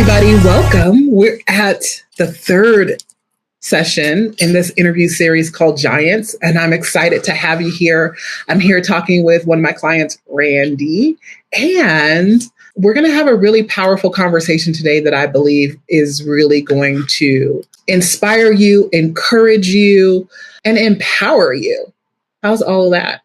everybody. Welcome. We're at the third session in this interview series called Giants, and I'm excited to have you here. I'm here talking with one of my clients, Randi, and we're going to have a really powerful conversation today that I believe is really going to inspire you, encourage you, and empower you. How's all of that?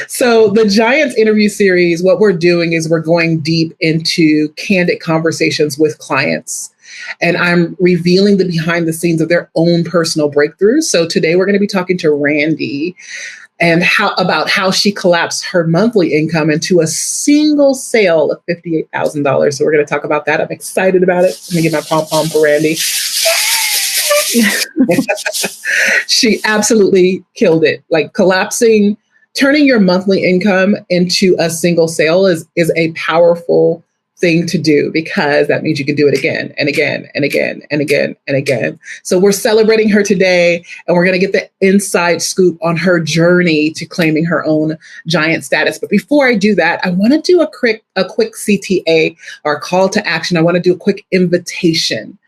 So the Giants interview series, what we're doing is we're going deep into candid conversations with clients. And I'm revealing the behind the scenes of their own personal breakthroughs. So today we're going to be talking to Randi and about how she collapsed her monthly income into a single sale of $58,000. So we're going to talk about that. I'm excited about it. Let me get my pom-pom for Randi. She absolutely killed it. Like turning your monthly income into a single sale is a powerful thing to do, because that means you can do it again and again and again and again and again. So we're celebrating her today, and we're going to get the inside scoop on her journey to claiming her own giant status. But before I do that, I want to do a quick CTA, or call to action. I want to do a quick invitation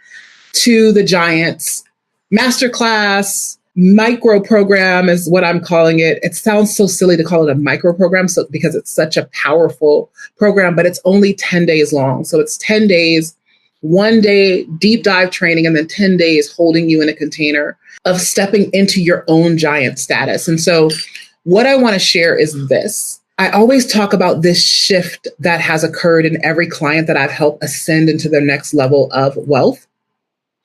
to the Giants Masterclass micro program is what I'm calling it. It sounds so silly to call it a micro program because it's such a powerful program, but it's only 10 days long. So it's 10 days, 1 day deep dive training, and then 10 days holding you in a container of stepping into your own giant status. And so what I want to share is this. I always talk about this shift that has occurred in every client that I've helped ascend into their next level of wealth.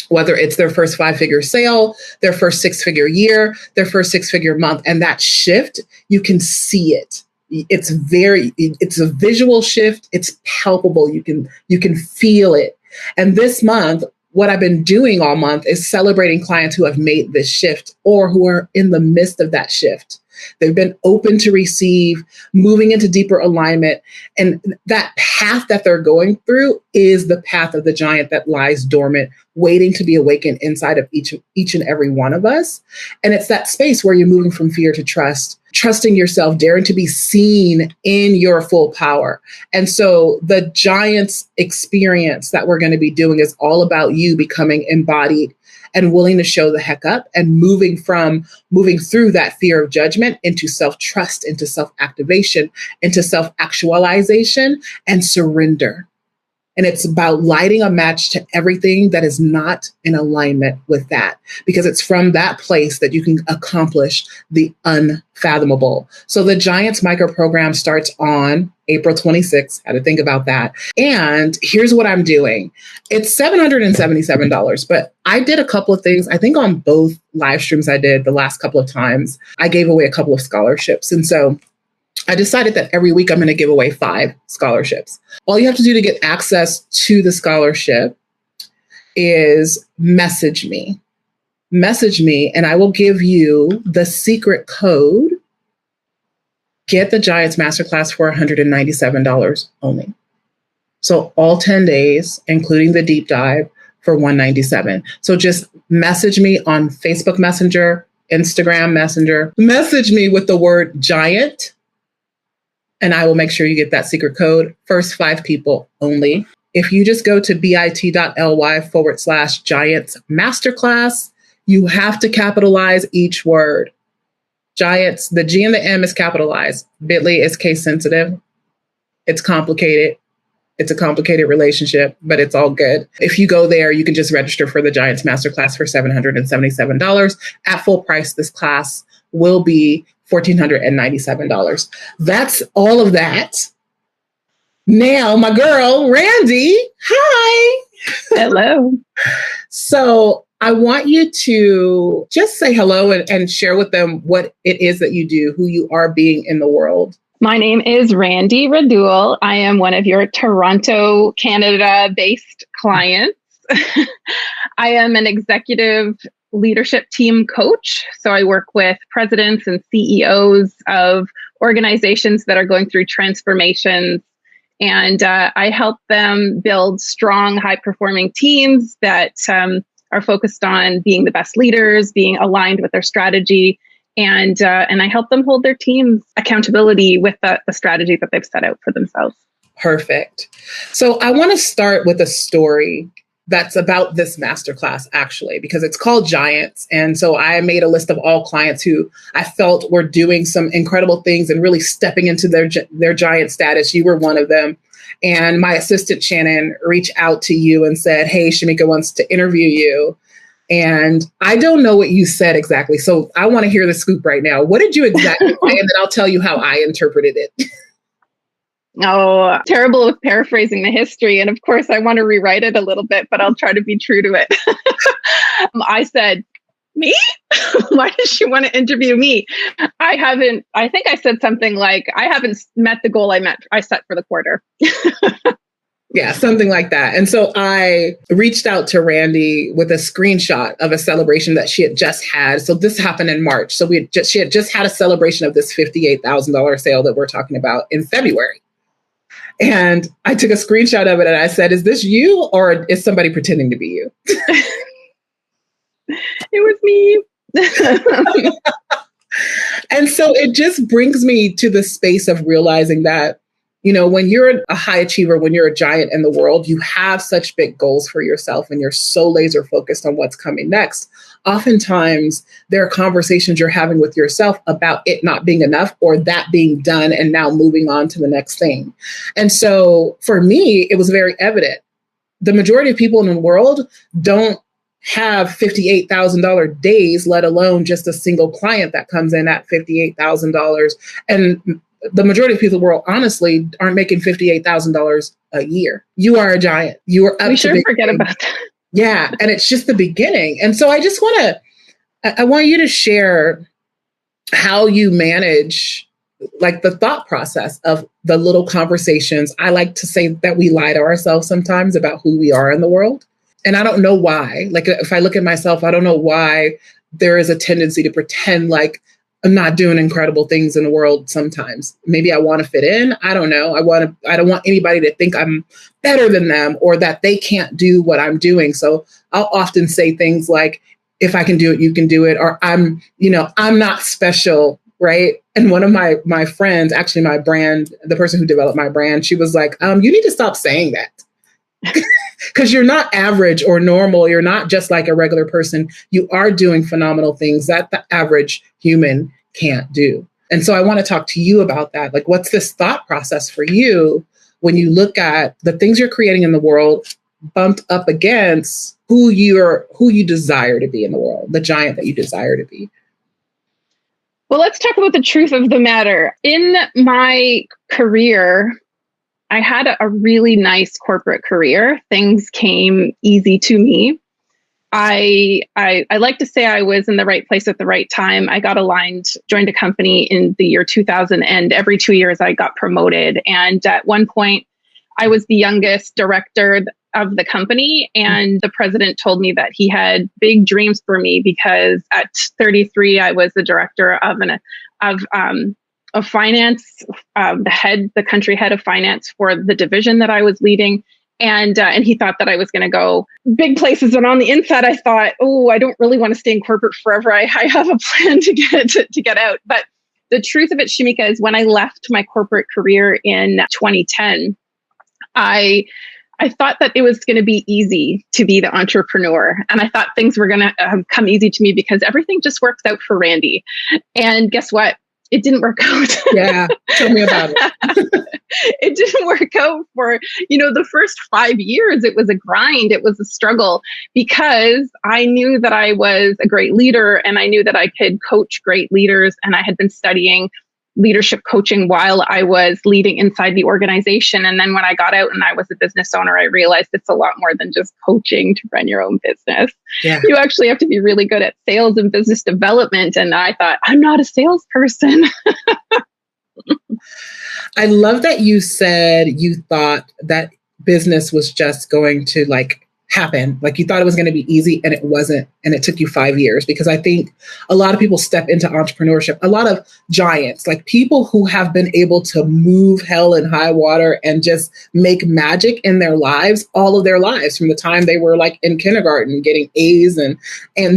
Whether it's their first 5-figure sale, their first 6-figure year, their first 6-figure month. And that shift, you can see it. It's a visual shift. It's palpable. You can feel it. And this month, what I've been doing all month is celebrating clients who have made this shift or who are in the midst of that shift. They've been open to receive, moving into deeper alignment. And that path that they're going through is the path of the giant that lies dormant, waiting to be awakened inside of each and every one of us. And it's that space where you're moving from fear to trust, trusting yourself, daring to be seen in your full power. And so the Giants experience that we're going to be doing is all about you becoming embodied and willing to show the heck up and moving through that fear of judgment into self-trust, into self-activation, into self-actualization and surrender. And it's about lighting a match to everything that is not in alignment with that, because it's from that place that you can accomplish the unfathomable. So the Giants micro program starts on April 26th. Had to think about that. And here's what I'm doing. It's $777, but I did a couple of things. I think on both live streams I did the last couple of times, I gave away a couple of scholarships. And so I decided that every week I'm going to give away 5 scholarships. All you have to do to get access to the scholarship is message me, and I will give you the secret code. Get the Giants Masterclass for $197 only. So all 10 days, including the deep dive, for $197. So just message me on Facebook Messenger, Instagram Messenger. Message me with the word giant, and I will make sure you get that secret code. First 5 people only. If you just go to bit.ly/Giants Masterclass, you have to capitalize each word. Giants, the G and the M is capitalized. Bit.ly is case sensitive. It's complicated. It's a complicated relationship, but it's all good. If you go there, you can just register for the Giants Masterclass for $777. At full price, this class will be $1,497. That's all of that. Now, my girl, Randi, hi. Hello. So I want you to just say hello and share with them what it is that you do, who you are being in the world. My name is Randi Radul. I am one of your Toronto, Canada-based clients. I am an executive leadership team coach. So I work with presidents and CEOs of organizations that are going through transformations. And I help them build strong, high-performing teams that are focused on being the best leaders, being aligned with their strategy, and I help them hold their teams accountability with the strategy that they've set out for themselves. Perfect. So I want to start with a story that's about this masterclass, actually, because it's called Giants. And so I made a list of all clients who I felt were doing some incredible things and really stepping into their giant status. You were one of them. And my assistant, Shannon, reached out to you and said, hey, Shameca wants to interview you. And I don't know what you said exactly. So I want to hear the scoop right now. What did you exactly say? And then I'll tell you how I interpreted it. Oh, terrible with paraphrasing the history. And of course, I want to rewrite it a little bit, but I'll try to be true to it. I said, me? Why does she want to interview me? I think I said something like, I haven't met the goal I set for the quarter. Yeah, something like that. And so I reached out to Randi with a screenshot of a celebration that she had just had. So this happened in March. So she had just had a celebration of this $58,000 sale that we're talking about in February. And I took a screenshot of it and I said, is this you or is somebody pretending to be you? It was me. And so it just brings me to the space of realizing that, when you're a high achiever, when you're a giant in the world, you have such big goals for yourself and you're so laser focused on what's coming next. Oftentimes, there are conversations you're having with yourself about it not being enough or that being done and now moving on to the next thing. And so for me, it was very evident. The majority of people in the world don't have $58,000 days, let alone just a single client that comes in at $58,000. And the majority of people in the world, honestly, aren't making $58,000 a year. You are a giant. You are up we to sure forget about that. Yeah. And it's just the beginning. And so I just I want you to share how you manage like the thought process of the little conversations. I like to say that we lie to ourselves sometimes about who we are in the world. And I don't know why. Like if I look at myself, I don't know why there is a tendency to pretend like I'm not doing incredible things in the world sometimes. Maybe I want to fit in. I don't know. I don't want anybody to think I'm better than them or that they can't do what I'm doing. So I'll often say things like, if I can do it, you can do it. Or I'm not special. Right. And one of my friends, actually my brand, the person who developed my brand, she was like, you need to stop saying that. Because you're not average or normal. You're not just like a regular person. You are doing phenomenal things that the average human can't do. And so I want to talk to you about that. Like, what's this thought process for you when you look at the things you're creating in the world bumped up against who you desire to be in the world, the giant that you desire to be? Well, let's talk about the truth of the matter. In my career, I had a really nice corporate career. Things came easy to me. I like to say I was in the right place at the right time. I got aligned, joined a company in the year 2000, and every 2 years I got promoted. And at one point, I was the youngest director of the company, and the president told me that he had big dreams for me because at 33, I was the director of finance, the country head of finance for the division that I was leading. And he thought that I was going to go big places. And on the inside, I thought, oh, I don't really want to stay in corporate forever. I have a plan to get out. But the truth of it, Shameca, is when I left my corporate career in 2010, I thought that it was going to be easy to be the entrepreneur. And I thought things were going to come easy to me because everything just works out for Randi. And guess what? It didn't work out. Yeah. Tell me about it. It didn't work out for, the first 5 years. It was a grind. It was a struggle because I knew that I was a great leader and I knew that I could coach great leaders. And I had been studying leadership coaching while I was leading inside the organization. And then when I got out and I was a business owner, I realized it's a lot more than just coaching to run your own business. Yeah. You actually have to be really good at sales and business development. And I thought, I'm not a salesperson. I love that you said you thought that business was just going to happen. Like you thought it was going to be easy and it wasn't. And it took you 5 years because I think a lot of people step into entrepreneurship, a lot of giants, like people who have been able to move hell and high water and just make magic in their lives, all of their lives, from the time they were in kindergarten, getting A's and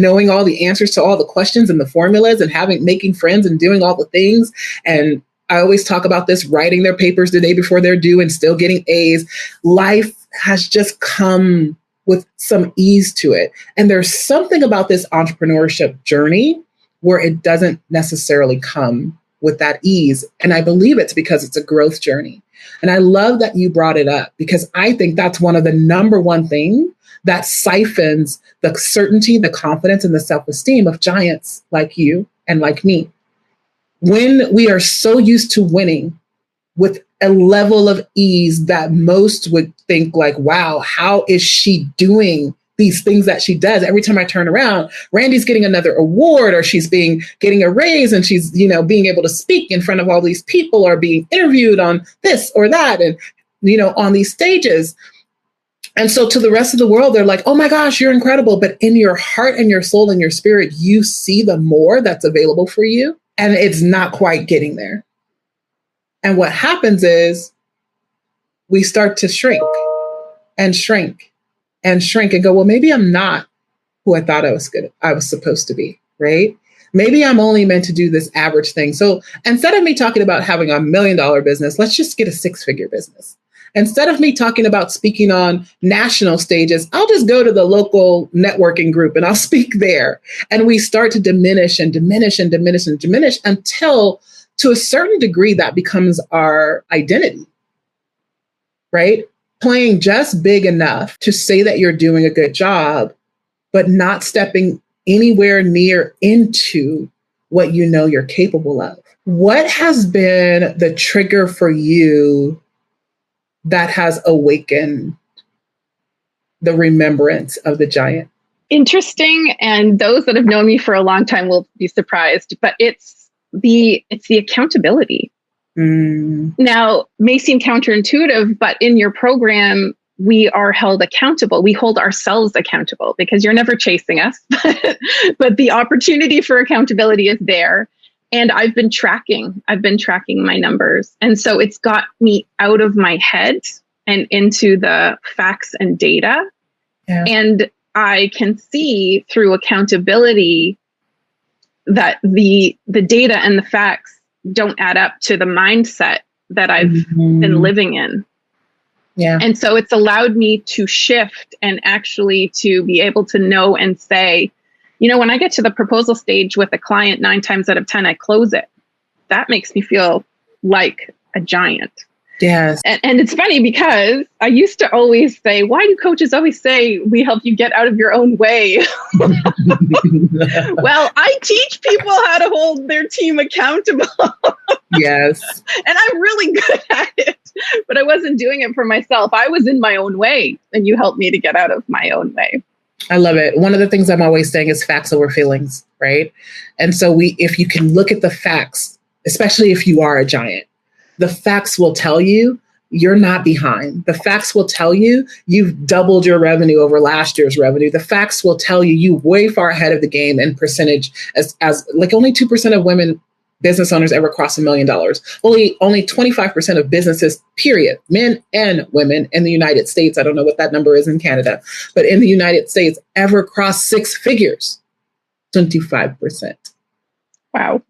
knowing all the answers to all the questions and the formulas and making friends and doing all the things and I always talk about this, writing their papers the day before they're due and still getting A's. Life has just come with some ease to it. And there's something about this entrepreneurship journey where it doesn't necessarily come with that ease. And I believe it's because it's a growth journey. And I love that you brought it up, because I think that's one of the number one thing that siphons the certainty, the confidence, and the self-esteem of giants like you and like me. When we are so used to winning with a level of ease that most would think like, wow, how is she doing these things that she does? Every time I turn around, Randi's getting another award, or she's getting a raise, and she's, being able to speak in front of all these people, or being interviewed on this or that, and, on these stages. And so to the rest of the world, they're like, oh my gosh, you're incredible. But in your heart and your soul and your spirit, you see the more that's available for you, and it's not quite getting there. And what happens is we start to shrink and shrink and shrink and go, well, maybe I'm not who I thought I was supposed to be, right? Maybe I'm only meant to do this average thing. So instead of me talking about having $1 million business, let's just get a 6-figure business. Instead of me talking about speaking on national stages, I'll just go to the local networking group and I'll speak there. And we start to diminish and diminish and diminish and diminish until, to a certain degree, that becomes our identity, right? Playing just big enough to say that you're doing a good job, but not stepping anywhere near into what you know you're capable of. What has been the trigger for you that has awakened the remembrance of the giant? Interesting. And those that have known me for a long time will be surprised, but it's the accountability. Now, may seem counterintuitive, but in your program, we are held accountable. We hold ourselves accountable, because you're never chasing us, but the opportunity for accountability is there. And I've been tracking my numbers. And so it's got me out of my head and into the facts and data. Yeah. And I can see through accountability that the data and the facts don't add up to the mindset that I've been living in. Yeah. And so it's allowed me to shift and actually to be able to know and say, when I get to the proposal stage with a client, 9 times out of 10, I close it. That makes me feel like a giant. Yes. And it's funny, because I used to always say, why do coaches always say we help you get out of your own way? Well, I teach people how to hold their team accountable. Yes. And I'm really good at it, but I wasn't doing it for myself. I was in my own way, and you helped me to get out of my own way. I love it. One of the things I'm always saying is facts over feelings, right? And so if you can look at the facts, especially if you are a giant, the facts will tell you you're not behind. The facts will tell you you've doubled your revenue over last year's revenue. The facts will tell you you're way far ahead of the game in percentage, as like only 2% of women business owners ever cross $1 million. Only 25% of businesses, period, men and women in the United States, I don't know what that number is in Canada, but in the United States, ever cross 6 figures. 25%. Wow.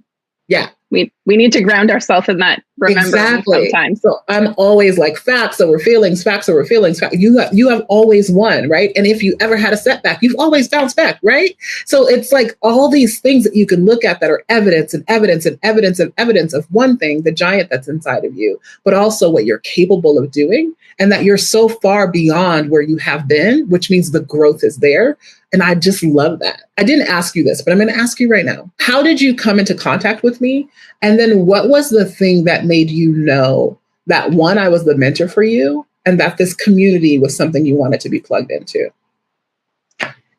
Yeah. We need to ground ourselves in that. Exactly. Sometimes. So I'm always like, facts over feelings, facts over feelings. You have always won, right? And if you ever had a setback, you've always bounced back, right? So it's like all these things that you can look at that are evidence and evidence and evidence and evidence of one thing, the giant that's inside of you, but also what you're capable of doing, and that you're so far beyond where you have been, which means the growth is there. And I just love that. I didn't ask you this, but I'm going to ask you right now. How did you come into contact with me? And then what was the thing that made you know that, one, I was the mentor for you, and that this community was something you wanted to be plugged into?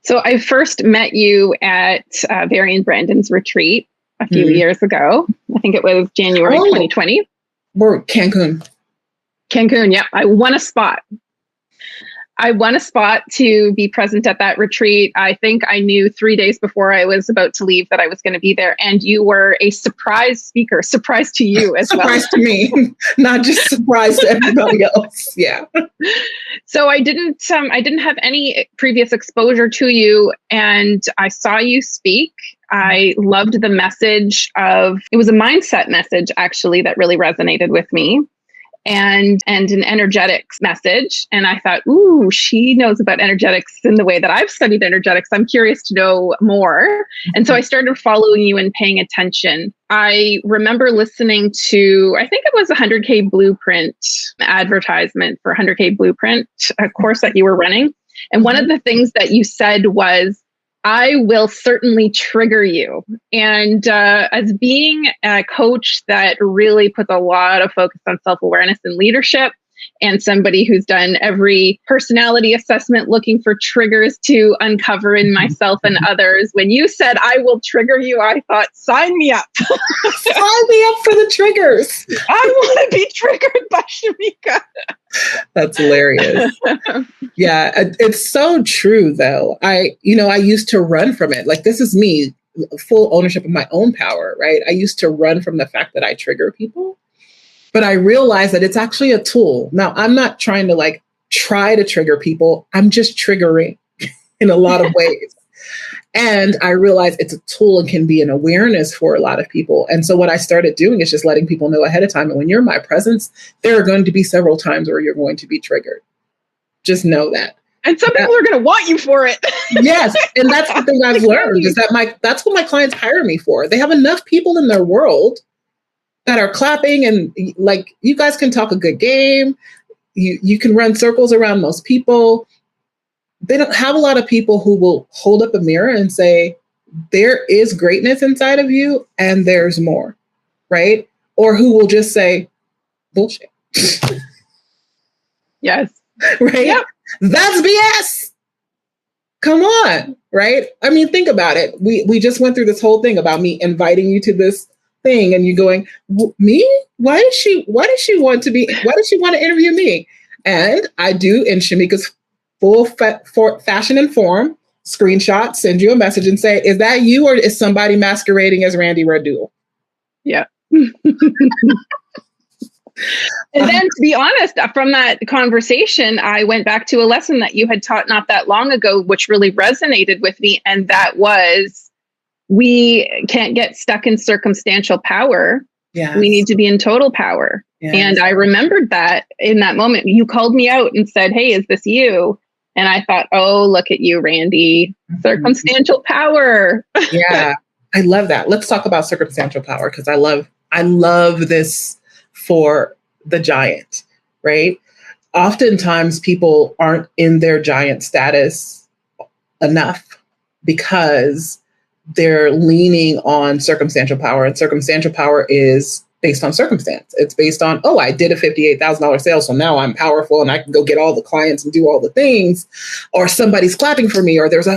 So I first met you at Barry and Brandon's retreat a few years ago. I think it was January 2020. Or Cancun. Yeah. I won a spot to be present at that retreat. I think I knew 3 days before I was about to leave that I was going to be there. And you were a surprise speaker, surprise to you as well. Surprise to me, not just surprise to everybody else. Yeah. So I didn't have any previous exposure to you, and I saw you speak. I loved the message it was a mindset message actually that really resonated with me. And an energetics message. And I thought, ooh, she knows about energetics in the way that I've studied energetics. I'm curious to know more. And so I started following you and paying attention. I remember listening to, I think it was a 100K Blueprint advertisement for 100K Blueprint, a course that you were running. And one of the things that you said was, I will certainly trigger you. And as being a coach that really puts a lot of focus on self-awareness and leadership, and somebody who's done every personality assessment looking for triggers to uncover in myself and others, when you said, I will trigger you, I thought, sign me up. Sign me up for the triggers. I want to be triggered by Shameca. That's hilarious. Yeah, it's so true, though. I used to run from it. Like, this is me, full ownership of my own power, right? I used to run from the fact that I trigger people. But I realized that it's actually a tool. Now, I'm not trying to try to trigger people. I'm just triggering in a lot of ways. And I realized it's a tool and can be an awareness for a lot of people. And so what I started doing is just letting people know ahead of time. And when you're in my presence, there are going to be several times where you're going to be triggered. Just know that. And some people are going to want you for it. Yes. And that's the thing I've learned is that that's what my clients hire me for. They have enough people in their world that are clapping and you guys can talk a good game. You can run circles around most people. They don't have a lot of people who will hold up a mirror and say, there is greatness inside of you and there's more, right? Or who will just say, bullshit. Yes. Right? Yep. That's BS. Come on, right? I mean, think about it. We just went through this whole thing about me inviting you to this thing and you going, me? Why does she want to interview me? And I do, in Shameca's full fashion and form, screenshot, send you a message and say, is that you or is somebody masquerading as Randi Radul? Yeah. And then, to be honest, from that conversation, I went back to a lesson that you had taught not that long ago, which really resonated with me. And that was, we can't get stuck in circumstantial power. Yes. We need to be in total power. Yes. And I remembered that in that moment, you called me out and said, hey, is this you? And I thought, oh, look at you, Randi, circumstantial power. Yeah, I love that. Let's talk about circumstantial power because I love this for the giant, right? Oftentimes people aren't in their giant status enough because they're leaning on circumstantial power, and circumstantial power is based on circumstance. It's based on, oh, I did a $58,000 sale, so now I'm powerful and I can go get all the clients and do all the things, or somebody's clapping for me, or there's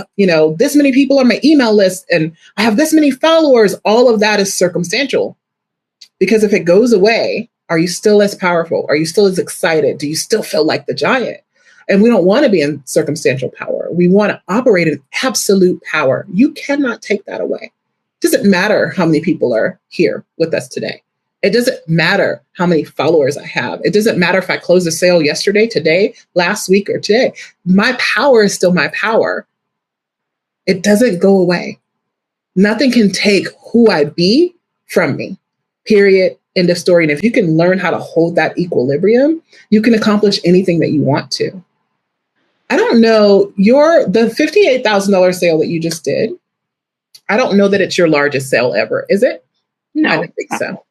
this many people on my email list and I have this many followers. All of that is circumstantial, because if it goes away, are you still as powerful? Are you still as excited? Do you still feel like the giant? And we don't want to be in circumstantial power. We want to operate in absolute power. You cannot take that away. It doesn't matter how many people are here with us today. It doesn't matter how many followers I have. It doesn't matter if I closed a sale yesterday, today, last week, or today. My power is still my power. It doesn't go away. Nothing can take who I be from me, period. End of story. And if you can learn how to hold that equilibrium, you can accomplish anything that you want to. I don't know, the $58,000 sale that you just did, I don't know that it's your largest sale ever, is it? No. I don't think so.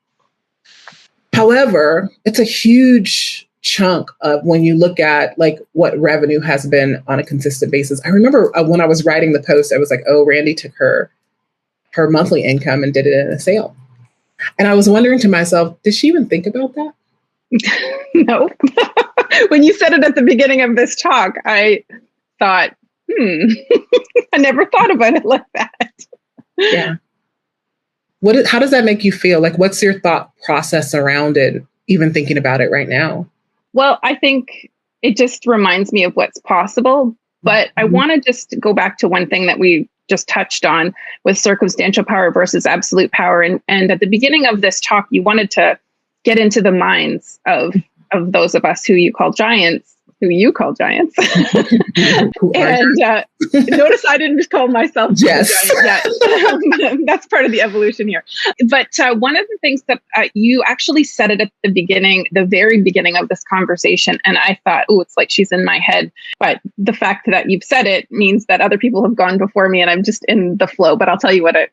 However, it's a huge chunk of when you look at what revenue has been on a consistent basis. I remember when I was writing the post, I was like, oh, Randi took her monthly income and did it in a sale. And I was wondering to myself, did she even think about that? No. When you said it at the beginning of this talk, I thought, I never thought about it like that. Yeah. How does that make you feel? What's your thought process around it, even thinking about it right now? Well, I think it just reminds me of what's possible. But I want to just go back to one thing that we just touched on with circumstantial power versus absolute power. And at the beginning of this talk, you wanted to get into the minds of those of us who you call giants. who you call giants. Who are And notice I didn't call myself Yes. a giant yet. That's part of the evolution here. But one of the things that you actually said it at the beginning, the very beginning of this conversation, and I thought, oh, it's like she's in my head. But the fact that you've said it means that other people have gone before me and I'm just in the flow. But I'll tell you what I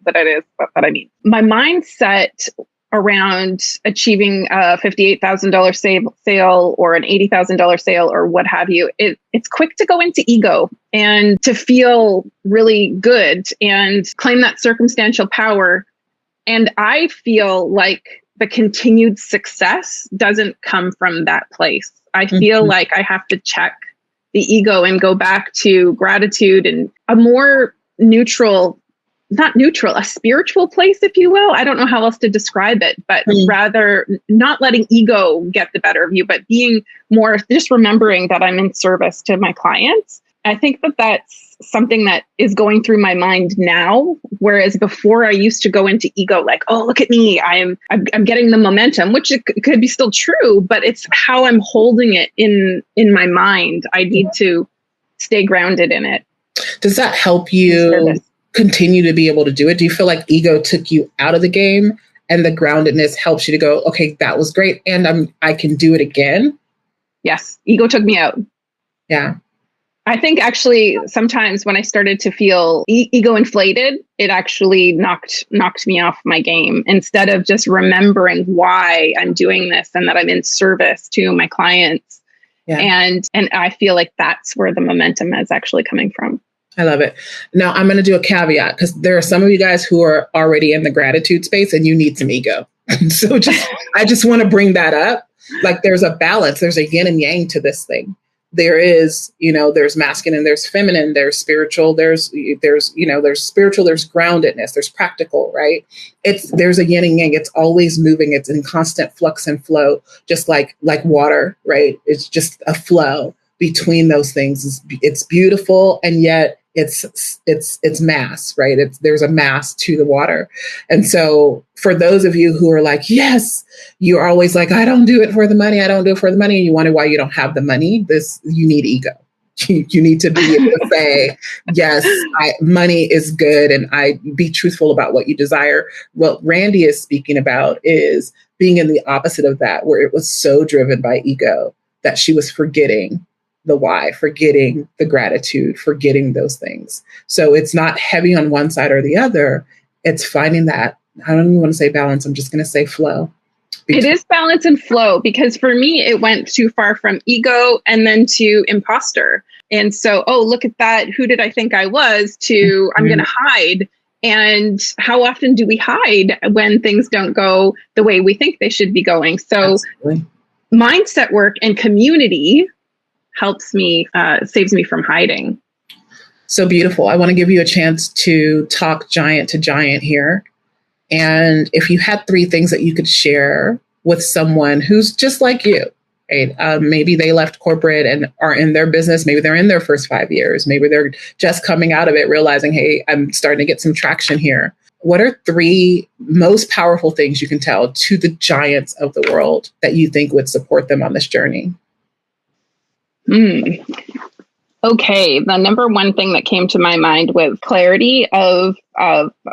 mean. My mindset around achieving a $58,000 sale or an $80,000 sale or what have you, it's quick to go into ego and to feel really good and claim that circumstantial power. And I feel like the continued success doesn't come from that place. I feel like I have to check the ego and go back to gratitude and a more a spiritual place, if you will. I don't know how else to describe it, but rather not letting ego get the better of you, but being more just remembering that I'm in service to my clients. I think that that's something that is going through my mind now, whereas before I used to go into ego like, oh, look at me, I'm getting the momentum, which it could be still true, but it's how I'm holding it in my mind. I need to stay grounded in it. Does that help you continue to be able to do it? Do you feel like ego took you out of the game and the groundedness helps you to go, okay, that was great, and I can do it again? Yes, ego took me out. Yeah. I think actually sometimes when I started to feel ego inflated, it actually knocked me off my game instead of just remembering why I'm doing this and that I'm in service to my clients. Yeah. And I feel like that's where the momentum is actually coming from. I love it. Now I'm going to do a caveat because there are some of you guys who are already in the gratitude space and you need some ego. So I just want to bring that up. Like there's a balance, there's a yin and yang to this thing. There is, there's masculine, there's feminine, there's spiritual, there's spiritual, there's groundedness, there's practical, right? There's a yin and yang. It's always moving. It's in constant flux and flow, just like water, right? It's just a flow between those things. It's beautiful. And yet it's mass, right? There's a mass to the water. And so for those of you who are like, yes, you're always like, I don't do it for the money. I don't do it for the money. And you wonder why you don't have the money. You need ego. You need to be able to say, yes, money is good. And I be truthful about what you desire. What Randi is speaking about is being in the opposite of that, where it was so driven by ego that she was forgetting the why, forgetting the gratitude, forgetting those things. So it's not heavy on one side or the other. It's finding that, I don't even want to say balance. I'm just going to say flow. It is balance and flow, because for me, it went too far from ego and then to imposter. And so, oh, look at that. Who did I think I was? To I'm going to hide. And how often do we hide when things don't go the way we think they should be going? So absolutely. Mindset work and community helps me, saves me from hiding. So beautiful. I want to give you a chance to talk giant to giant here. And if you had 3 things that you could share with someone who's just like you, right? Maybe they left corporate and are in their business. Maybe they're in their first 5 years. Maybe they're just coming out of it, realizing, hey, I'm starting to get some traction here. What are 3 most powerful things you can tell to the giants of the world that you think would support them on this journey? Okay, the number one thing that came to my mind was clarity of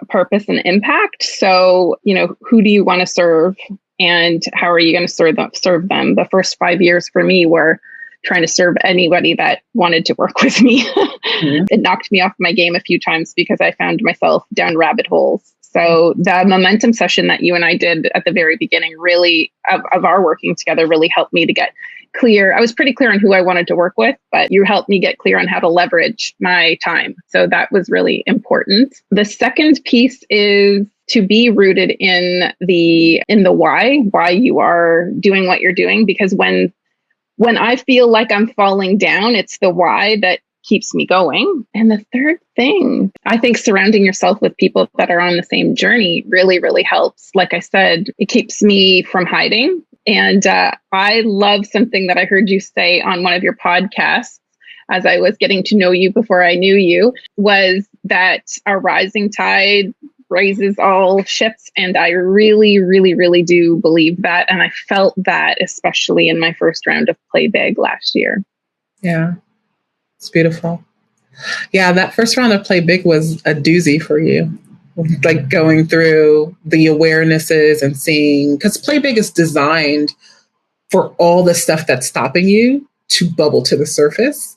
purpose and impact. So, who do you want to serve and how are you going to serve them? The first 5 years for me were trying to serve anybody that wanted to work with me. Mm-hmm. It knocked me off my game a few times because I found myself down rabbit holes. So the momentum session that you and I did at the very beginning really of our working together really helped me to get clear. I was pretty clear on who I wanted to work with, but you helped me get clear on how to leverage my time. So that was really important. The second piece is to be rooted in the why you are doing what you're doing, because when I feel like I'm falling down, it's the why that keeps me going. And the third thing, I think surrounding yourself with people that are on the same journey really, really helps. Like I said, it keeps me from hiding. And I love something that I heard you say on one of your podcasts as I was getting to know you before I knew you, was that a rising tide raises all ships. And I really, really, really do believe that. And I felt that, especially in my first round of Play Big last year. Yeah, it's beautiful. Yeah, that first round of Play Big was a doozy for you. Like going through the awarenesses and seeing, because Play Big is designed for all the stuff that's stopping you to bubble to the surface.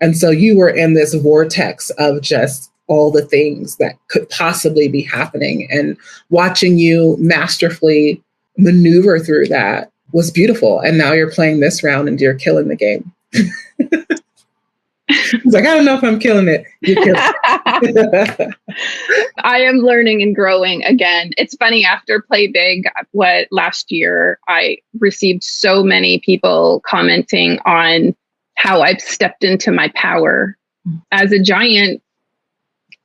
And so you were in this vortex of just all the things that could possibly be happening, and watching you masterfully maneuver through that was beautiful. And now you're playing this round and you're killing the game. He's like, I don't know if I'm killing it. You're killing it. I am learning and growing again. It's funny, after Play Big, last year, I received so many people commenting on how I've stepped into my power as a giant.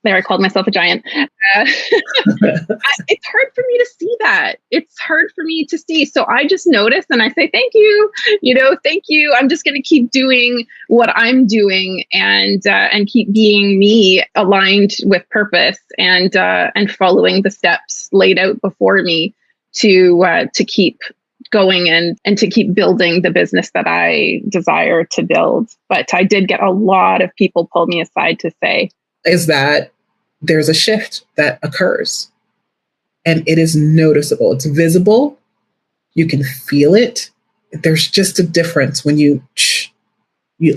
There, I called myself a giant. It's hard for me to see that. It's hard for me to see. So I just notice and I say, thank you, thank you. I'm just going to keep doing what I'm doing and keep being me, aligned with purpose, and following the steps laid out before me to keep going and to keep building the business that I desire to build. But I did get a lot of people pull me aside to say, is that there's a shift that occurs, and it is noticeable. It's visible. You can feel it. There's just a difference when you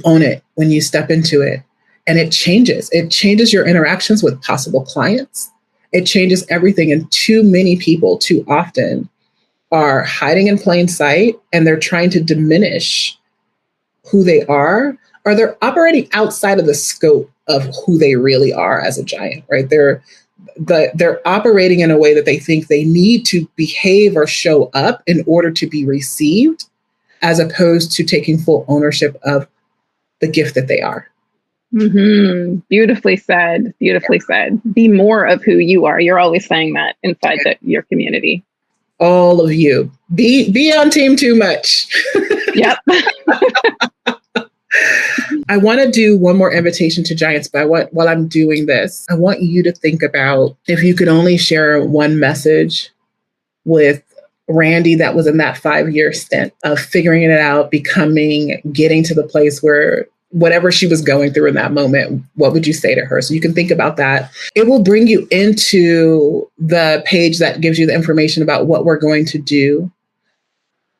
own it, when you step into it, and it changes. It changes your interactions with possible clients. It changes everything. And too many people too often are hiding in plain sight, and they're trying to diminish who they are, or they're operating outside of the scope of who they really are as a giant, right? They're operating in a way that they think they need to behave or show up in order to be received, as opposed to taking full ownership of the gift that they are. Mm-hmm. Beautifully said. Beautifully said. Be more of who you are. You're always saying that inside your community. All of you. Be on team too much. Yep. I want to do one more invitation to giants, but while I'm doing this, I want you to think about, if you could only share one message with Randi that was in that 5-year stint of figuring it out, becoming, getting to the place where whatever she was going through in that moment, what would you say to her? So you can think about that. It will bring you into the page that gives you the information about what we're going to do.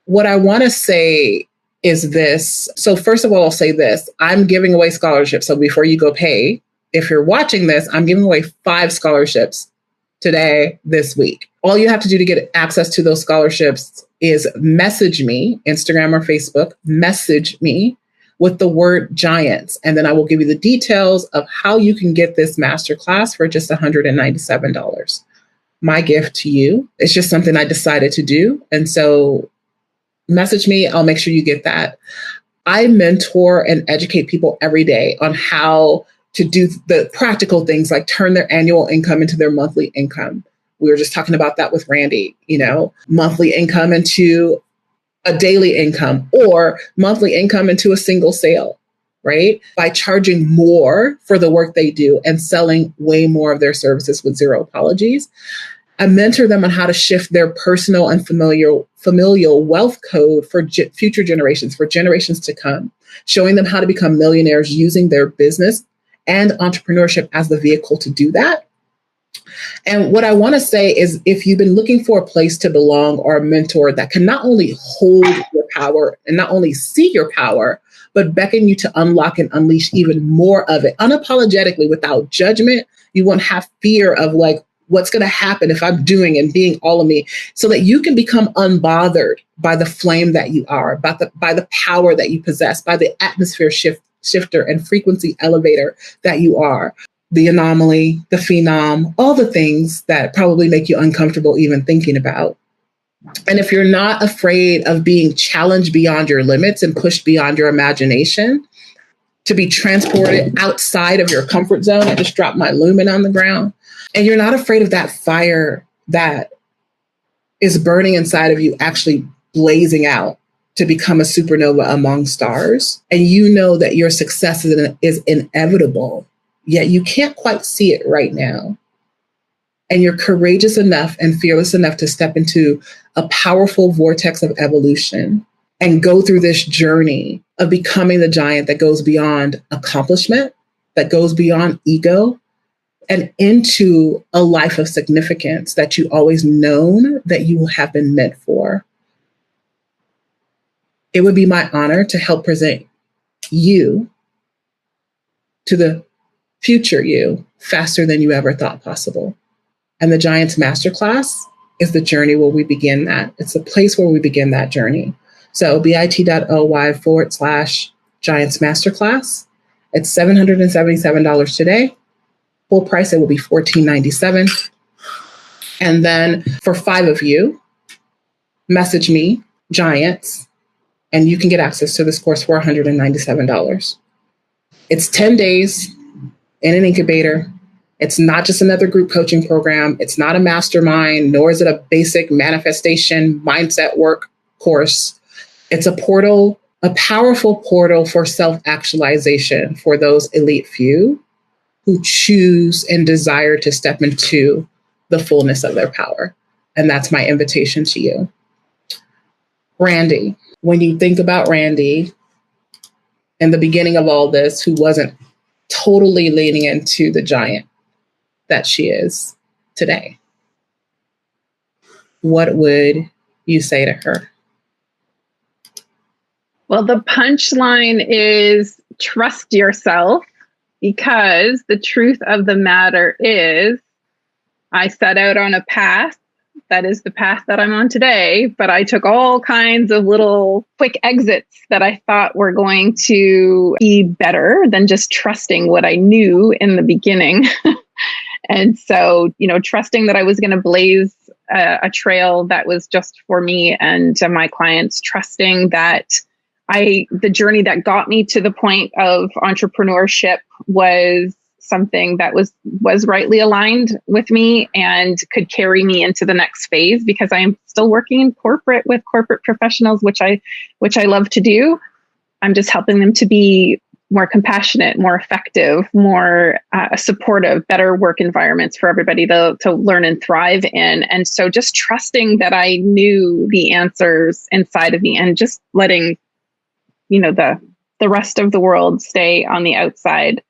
What I want to say is this. So first of all, I'll say this. I'm giving away scholarships. So before you go pay, if you're watching this, I'm giving away 5 scholarships today, this week. All you have to do to get access to those scholarships is message me, Instagram or Facebook, message me with the word giants. And then I will give you the details of how you can get this masterclass for just $197. My gift to you. It's just something I decided to do. And so message me. I'll make sure you get that. I mentor and educate people every day on how to do the practical things, like turn their annual income into their monthly income. We were just talking about that with Randi, monthly income into a daily income, or monthly income into a single sale, right? By charging more for the work they do and selling way more of their services with zero apologies. I mentor them on how to shift their personal and familial wealth code for future generations, for generations to come, showing them how to become millionaires using their business and entrepreneurship as the vehicle to do that. And what I want to say is, if you've been looking for a place to belong or a mentor that can not only hold your power and not only see your power, but beckon you to unlock and unleash even more of it unapologetically, without judgment, you won't have fear of like, what's going to happen if I'm doing and being all of me, so that you can become unbothered by the flame that you are, by the power that you possess, by the atmosphere shifter and frequency elevator that you are, the anomaly, the phenom, all the things that probably make you uncomfortable even thinking about. And if you're not afraid of being challenged beyond your limits and pushed beyond your imagination, to be transported outside of your comfort zone, I just dropped my lumen on the ground. And you're not afraid of that fire that is burning inside of you, actually blazing out to become a supernova among stars. And you know that your success is inevitable, yet you can't quite see it right now. And you're courageous enough and fearless enough to step into a powerful vortex of evolution and go through this journey of becoming the giant that goes beyond accomplishment, that goes beyond ego, and into a life of significance that you always known that you have been meant for. It would be my honor to help present you to the future you faster than you ever thought possible. And the Giants Masterclass is the journey where we begin that. It's the place where we begin that journey. So bit.ly/Giants Masterclass. It's $777 today. Full price, it will be $14.97. And then for 5 of you, message me, Giants, and you can get access to this course for $197. It's 10 days in an incubator. It's not just another group coaching program. It's not a mastermind, nor is it a basic manifestation mindset work course. It's a portal, a powerful portal for self-actualization for those elite few who choose and desire to step into the fullness of their power. And that's my invitation to you. Randi, when you think about Randi in the beginning of all this, who wasn't totally leaning into the giant that she is today, what would you say to her? Well, the punchline is trust yourself, because the truth of the matter is I set out on a path that is the path that I'm on today, but I took all kinds of little quick exits that I thought were going to be better than just trusting what I knew in the beginning. And so, trusting that I was going to blaze a trail that was just for me and my clients, trusting that the journey that got me to the point of entrepreneurship was something that was rightly aligned with me and could carry me into the next phase, because I am still working in corporate with corporate professionals, which I love to do. I'm just helping them to be more compassionate, more effective, more supportive, better work environments for everybody to learn and thrive in. And so just trusting that I knew the answers inside of me and just letting the rest of the world stay on the outside,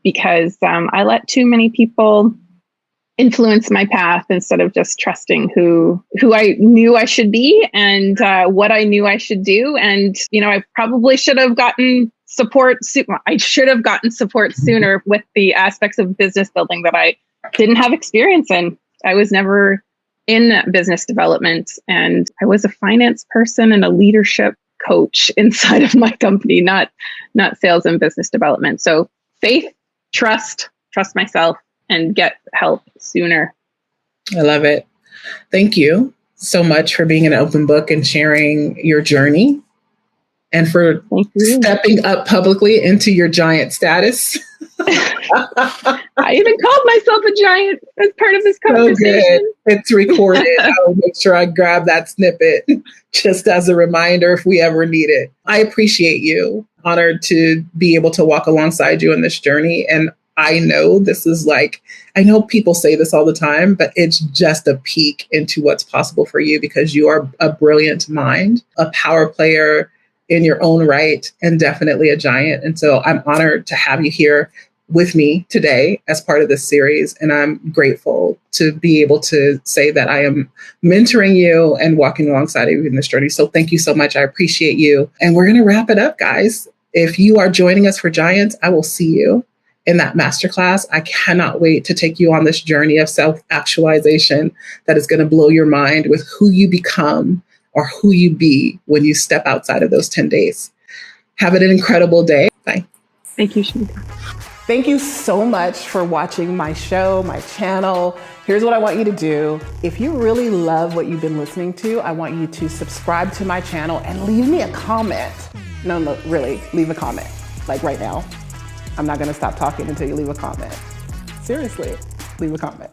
because I let too many people influence my path instead of just trusting who I knew I should be and what I knew I should do. And, I probably should have gotten support. I should have gotten support sooner with the aspects of business building that I didn't have experience in. I was never in business development, and I was a finance person and a leadership coach inside of my company, not sales and business development. So faith, trust myself, and get help sooner. I love it. Thank you so much for being an open book and sharing your journey, and for stepping up publicly into your giant status. I even called myself a giant as part of this conversation. So good. It's recorded. I'll make sure I grab that snippet just as a reminder if we ever need it. I appreciate you. Honored to be able to walk alongside you in this journey. And I know this is I know people say this all the time, but it's just a peek into what's possible for you, because you are a brilliant mind, a power player in your own right, and definitely a giant. And so I'm honored to have you here with me today as part of this series. And I'm grateful to be able to say that I am mentoring you and walking alongside you in this journey. So thank you so much. I appreciate you. And we're going to wrap it up, guys. If you are joining us for Giants, I will see you in that masterclass. I cannot wait to take you on this journey of self-actualization that is going to blow your mind with who you become or who you be when you step outside of those 10 days. Have an incredible day. Bye. Thank you, Shameca. Thank you so much for watching my show, my channel. Here's what I want you to do. If you really love what you've been listening to, I want you to subscribe to my channel and leave me a comment. No, really, leave a comment, right now. I'm not gonna stop talking until you leave a comment. Seriously, leave a comment.